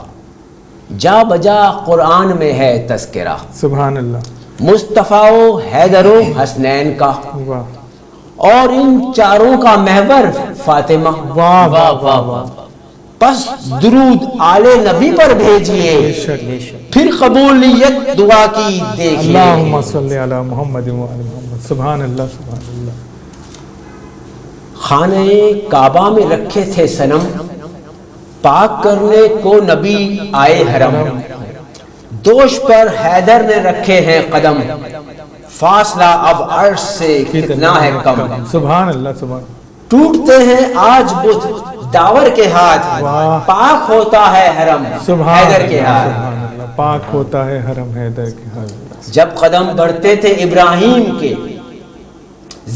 جا بجا قرآن میں ہے تذکرہ. سبحان اللہ. مصطفیٰ و حیدر و حسنین کا واہ. اور ان چاروں کا محور فاطمہ. واہ واہ واہ واہ. پس درود آل نبی پر بھیجیے پھر قبولیت دعا کی دیکھیے. اللہم صلی علی محمد و علی محمد. سبحان اللہ سبحان اللہ. خانہ کعبہ میں رکھے تھے صنم پاک کرنے کو نبی آئے حرم. دوش پر حیدر نے رکھے ہیں قدم فاصلہ اب عرش سے کتنا ہے کم. سبحان اللہ سبحان. ٹوٹتے ہیں آج بت داور کے ہاتھ پاک ہوتا ہے حرم حیدر کے ہاتھ. پاک ہوتا ہے حرم حیدر کے ہاتھ. جب قدم بڑھتے تھے ابراہیم کے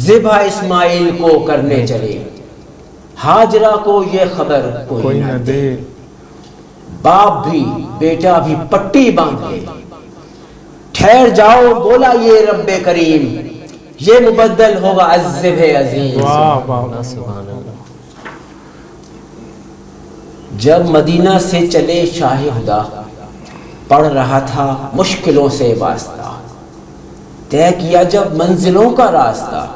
ذبح اسماعیل کو کرنے چلے ہاجرہ کو یہ خبر کوئی نہ دے. باپ بھی بیٹا بھی پٹی باندھ لے ٹھہر جاؤ بولا یہ رب کریم یہ مبدل ہوگا عذب عظیم. جب مدینہ سے چلے شاہ خدا پڑھ رہا تھا مشکلوں سے واسطہ طے کیا جب منزلوں کا راستہ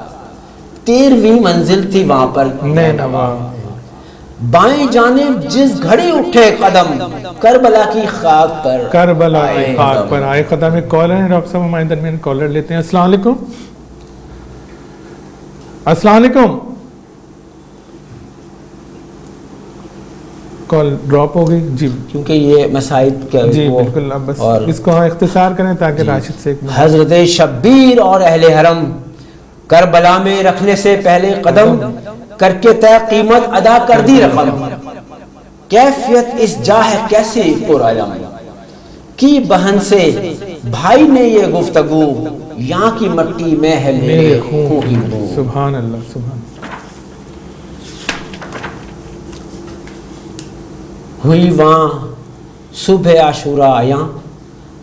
13ویں منزل تھی وہاں پر بائیں جانب جس گھڑی اٹھے قدم کربلا کی خاک پر آئے قدم. ایک کالر ہے ڈاکٹر صاحب ہمارے درمیان کالر لیتے ہیں. السلام علیکم. السلام علیکم. کال ڈراپ ہو گئی. جی کیونکہ یہ مسائل جی بالکل. اب بس اس کو اختصار کریں تاکہ راشد سے. حضرت شبیر اور اہل حرم کربلا میں رکھنے سے پہلے قدم کر کے طے قیمت ادا کر دی رقم. کیفیت اس جاہ کیسے پرعلم کی بہن سے بھائی نے یہ گفتگو یہاں کی مٹی میں ہے میرے خون کی بو. سبحان اللہ سبحان. ہوئی وہاں صبح عاشورہ آیا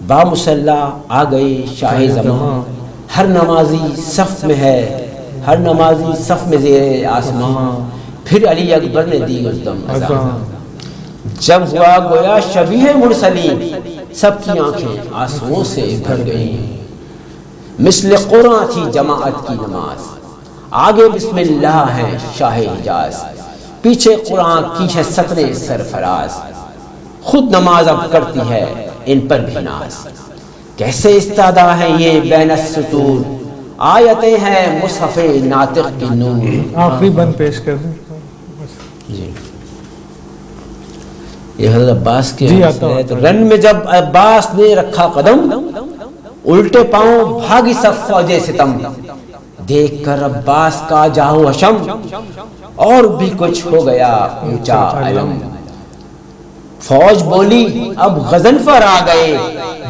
با مصلی آ گئے شاہ زمان. ہر نمازی صف میں ہے ہر نمازی صف میں زیر آسمان. پھر علی اکبر نے دی اس دم اذان. جب ہوا گویا شبیہ مرسلین سب کی آنکھیں آنسوؤں سے بھر گئیں. مثل قرآن تھی جماعت کی نماز آگے بسم اللہ ہے شاہ حجاز. پیچھے قرآن کی ہے سطریں سرفراز. خود نماز اب کرتی ہے ان پر بھی ناز. کیسے استادا ہے یہ بین السطور آیتیں ہیں مصحف ناطق کی نور. آخری بند پیش کر دیں. جی یہ حضرت عباس کے جی، حدیث ہے. تو رن میں جب عباس نے رکھا قدم الٹے پاؤں بھاگی سب فوج ستم. دیکھ کر عباس کا جاہو حشم اور بھی کچھ ہو گیا اونچا علم. فوج بولی اب غضنفر آ گئے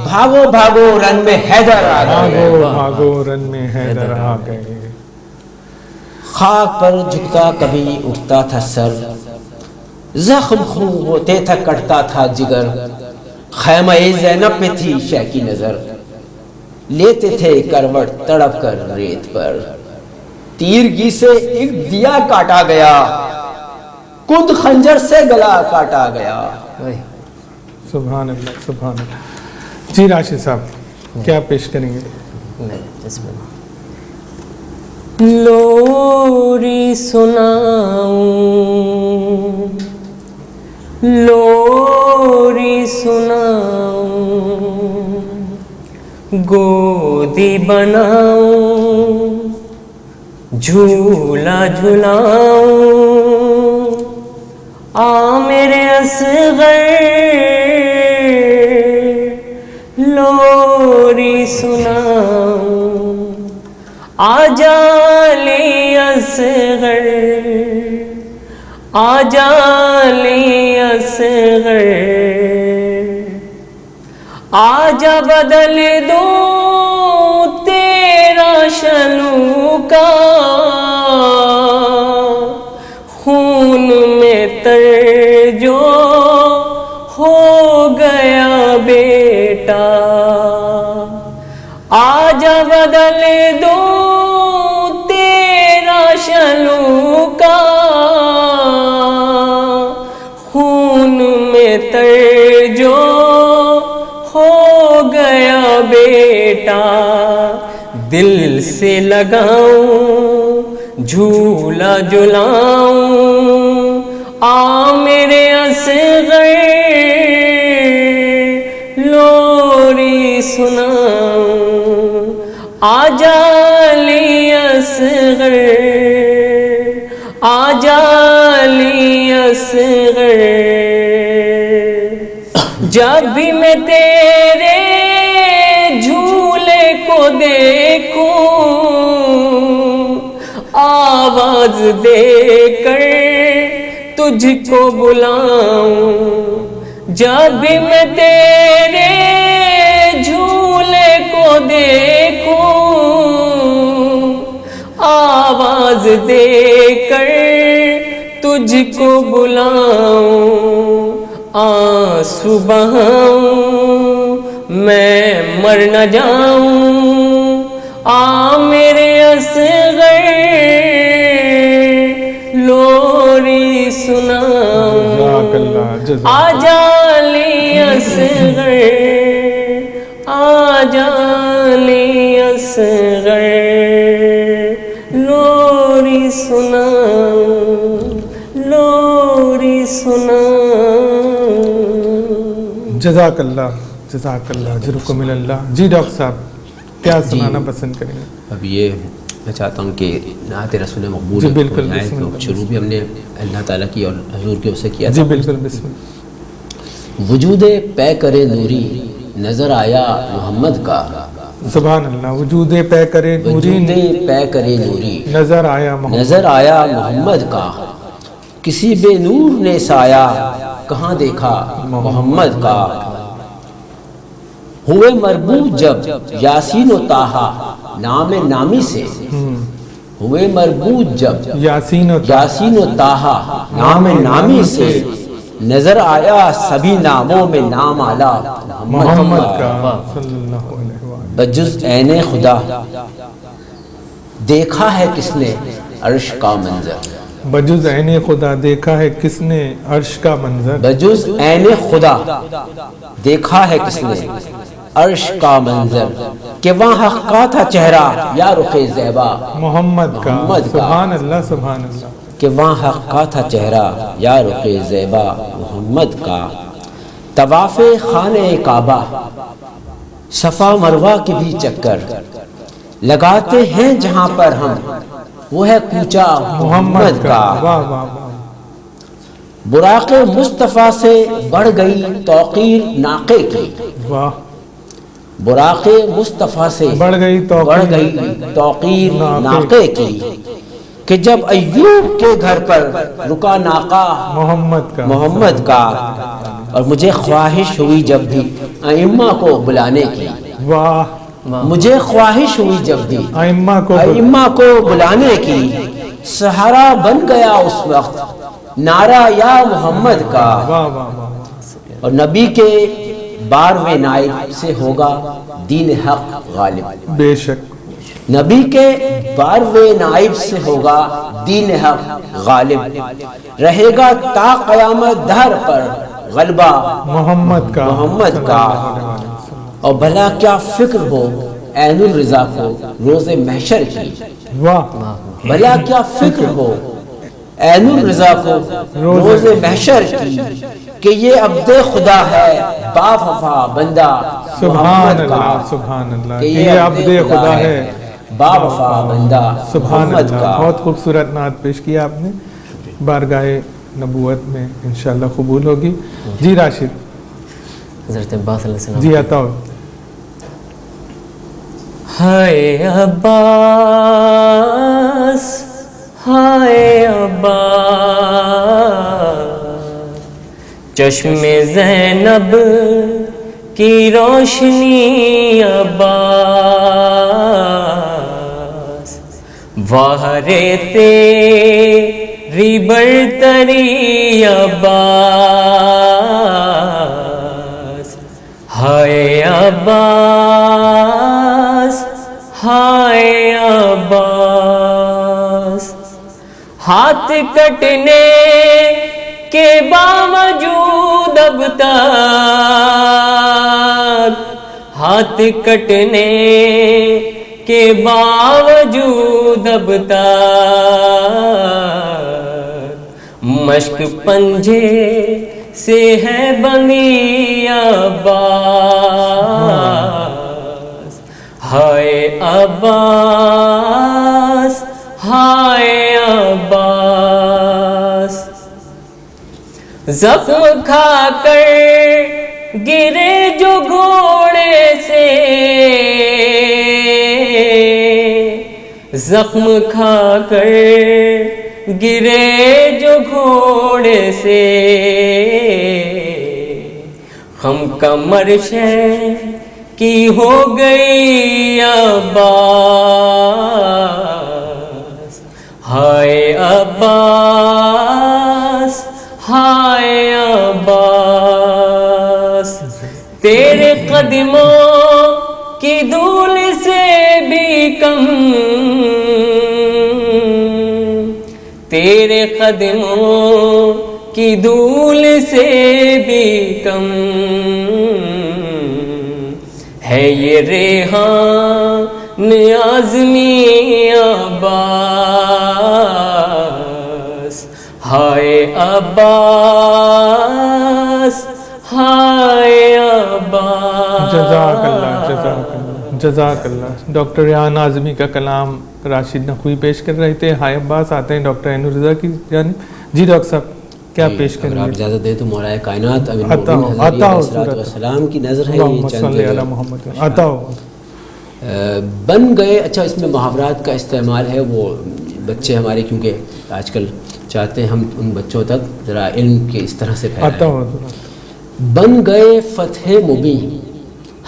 بھاگو بھاگو رن میں حیدر آ گئے. بھاگو بھاگو رن میں حیدر آ گئے. خاک پر جھکتا کبھی اٹھتا تھا سر زخم خون ہوتے تھا کٹتا تھا جگر. خیمہ زینب پہ تھی شہ کی نظر لیتے تھے کروٹ تڑپ کر ریت پر. تیرگی سے ایک دیا کاٹا گیا کند خنجر سے گلا کاٹا گیا. سبحان اللہ سبحان اللہ. جی راشد صاحب کیا پیش کریں گے؟ لوری سناؤں لوری سناؤں گودی بناؤں جھولا جھلاؤں آ میرے اصغر لوری سناؤں آجا لی اصغر آجا لی اصغر آجا بدل دوں تیرا شلو کا خون میں تر جو ہو گیا بیٹا آجا بدل دوں تیرا شلو کا خون میں تر جو ہو گیا بیٹا دل سے لگاؤں جھولا جھلاؤں آ میرے اصغر لوری سناؤں آجا لی اصغر آجا لی اصغر جب بھی میں تیرے جھولے کو دیکھوں آواز دے کر تجھ کو بلاؤں جب بھی میں تیرے جھولے کو دیکھوں آواز دے کر تجھ کو بلاؤں آنسو بہاؤں میں مر نہ جاؤں آ میرے اصغر لوری سناؤں آجا لی اصغر آجا لی اصغر لوری سناؤں لوری سناؤں. جزاک اللہ جزاکم اللہ. جی ڈاکٹر صاحب کیا سنانا پسند کریں گے؟ اب یہ میں چاہتا ہوں کہ نعت رسول مقبول جی بالکل ہو جائے. تو شروع بھی ہم نے اللہ تعالیٰ کی اور حضور کے اسے کیا تھا. جی بالکل بسم اللہ. وجود پے کرے نوری نظر آیا محمد کا سبحان اللہ. وجود پے کرے نوری وجود پے کرے نوری نظر آیا محمد نظر آیا محمد کا کسی بے نور نے سایہ کہاں دیکھا محمد کا. ہوئے مربوط جب یاسین و طٰہٰ نام نامی سے ہوئے مربوط جب یاسین و طٰہٰ نام نامی سے نظر آیا سبھی ناموں میں نام آلا محمد کا صلی اللہ علیہ وآلہ. بجز عین خدا دیکھا ہے کس نے عرش کا منظر بجز عین خدا دیکھا ہے کس نے عرش کا منظر بجز عین خدا دیکھا ہے کس نے عرش کا منظر کہ وہاں حق کا تھا چہرہ یا رخ زیبا محمد کا سبحان اللہ سبحان اللہ. کہ وہاں حق کا تھا چہرہ یا رخ زیبا محمد کا. طواف خانہ کعبہ صفا مروہ کے بھی چکر لگاتے ہیں جہاں پر ہم وہ ہے کوچہ محمد کا. واہ واہ واہ. براق مصطفیٰ سے بڑھ گئی توقیر ناقے کی. واہ. براق مصطفیٰ سے بڑھ گئی توقیر ناقے کی کہ جب ایوب کے گھر پر رکا ناقہ محمد کا اور مجھے خواہش ہوئی جب بھی ائمہ کو بلانے کی. واہ. مجھے خواہش ہوئی جب بھی ائمہ کو بلانے کی سہارا بن گیا اس وقت نعرہ یا محمد کا. اور نبی کے 12ویں نائب سے ہوگا دین حق غالب. بے شک. نبی کے 12ویں نائب سے ہوگا دین حق غالب. رہے گا تا قیامت دہر پر غلبہ محمد کا. اور بھلا کیا فکر ہو عین الرضا کو روز محشر کی. بھلا کیا فکر ہو عین الرضا کو روز محشر کی کہ یہ عبد خدا ہے با وفا بندہ محمد کا. سبحان اللہ. کہ یہ عبد خدا ہے با وفا بندہ محمد کا. بہت خوبصورت نعت پیش کیا آپ نے. بارگاہ نبوت میں انشاءاللہ قبول ہوگی. جی راشد. حضرت عباس علیہ السلام. جی عطا. ہائے عباس ہائے عباس چشم زینب کی روشنی عباس واہ رے تیری برتری عباس ہائے عباس ہائے عباس ہاتھ کٹنے کے باوجود اب تک ہاتھ کٹنے کے باوجود اب تک مشق پنجے سے ہے بنی عباس ہائے عباس ہائے عباس زخم کھا کر گرے جو گھوڑے سے زخم کھا کر گرے جو گھوڑے سے خم کمر شہ کی ہو گئی عباس ہائے عباس ہائے عباس تیرے قدموں کی دھول سے بھی کم تیرے قدموں کی دھول سے بھی کم ہے یہ ریحان اعظمی عباس ہائے عباس ہائے عباس. جزاک اللہ جزاک اللہ جزاک اللہ. ڈاکٹر ریحان اعظمی کا کلام راشد نقوی پیش کر رہے تھے. ہائے عباس آتے ہیں ڈاکٹر عین الرضا کی جانب. جی ڈاکٹر صاحب کیا پیش کریں گے؟ اگر آپ اجازت دیں تو مولا کائنات امین المومنین علیہ السلام کی نظر ہے یہ چند بن گئے. اچھا اس میں محاورات کا استعمال ہے. وہ بچے ہمارے کیونکہ آج کل چاہتے ہیں ہم ان بچوں تک ذرا علم کے اس طرح سے پھیلائیں. بن گئے فتح مبین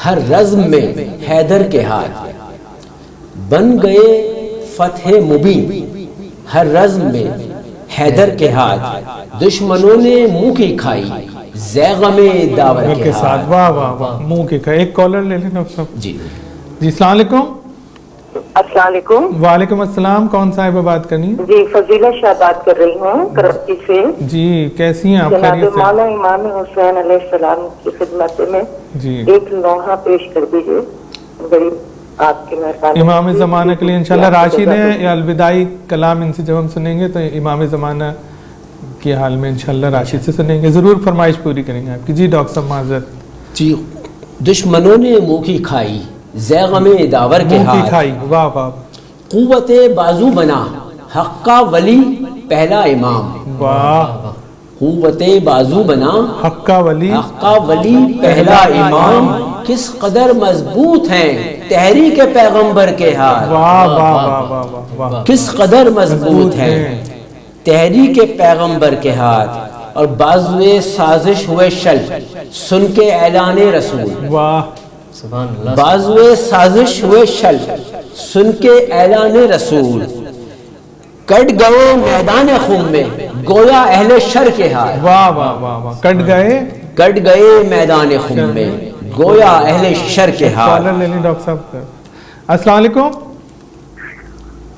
ہر رزم میں حیدر کے ہاتھ. بن گئے فتح مبین ہر رزم میں حیدر کے ہاتھ. دشمنوں نے منہ کی کھائی زیغم داور کے ساتھ. واہ واہ واہ. منہ کی کھائی. ایک کالر لے لیں ڈاکٹر صاحب. جی جی السلام علیکم. السلام علیکم. وعلیکم السلام. کون صاحب بات کرنی؟ جی فضیلہ شاہ بات کر رہی ہوں کراچی سے. جی کیسی ہیں آپ؟ جناب مولا امام حسین علیہ السلام کی خدمت میں جی ایک لوحہ پیش کر دیجیے غریب آپ کی مہربانی. امام زمانہ کے لیے انشاءاللہ راشد ہیں یا الوداعی کلام ان سے جب ہم سنیں گے تو امام زمانہ کے حال میں انشاءاللہ راشد سے سنیں گے. ضرور فرمائش پوری کریں گے آپ کی. جی ڈاکٹر صاحب معذرت. جی دشمنوں نے منہ کی کھائی زیغم داور کے منہ کی ہاتھ، کھائی، واہ واہ قوت بازو بنا حق کا ولی پہلا امام، واہ، قوت بازو بنا حق کا ولی، حق کا ولی پہلا امام، کس قدر مضبوط ہیں تحریک پیغمبر کے ہاتھ، واہ واہ واہ واہ واہ واہ، کس قدر مضبوط ہیں تحریک پیغمبر کے ہاتھ، اور بازوئے سازش ہوئے شل سن کے اعلان رسول، واہ، سبحان اللہ، بازوئے سازش ہوئے شل سن کے اعلان رسول، کٹ گئے میدان خون میں گویا اہل شر کے ہاتھ، واہ واہ واہ واہ، کٹ گئے، کٹ گئے میدان خون میں گویا اہل شر کے ہاتھ۔ کالر لے لیں ڈاکٹر صاحب کا۔ السلام علیکم۔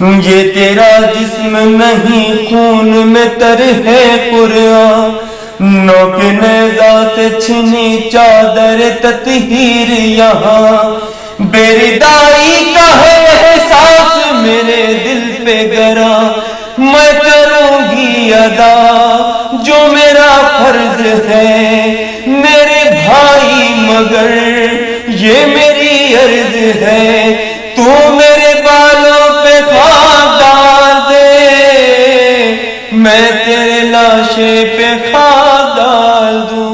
یہ تیرا جسم نہیں خون میں تر ہے قرآن، نوک نیزہ سے چھنی چادر تطہیر یہاں، بیردائی کا ہے احساس میرے دل پہ گرا، میں کروں گی ادا جو میرا فرض ہے میرے بھائی، مگر یہ میری عرض ہے تو میرے بالوں پہ خاک ڈال دے، میں تیرے لاشے پہ خاک ڈال دوں۔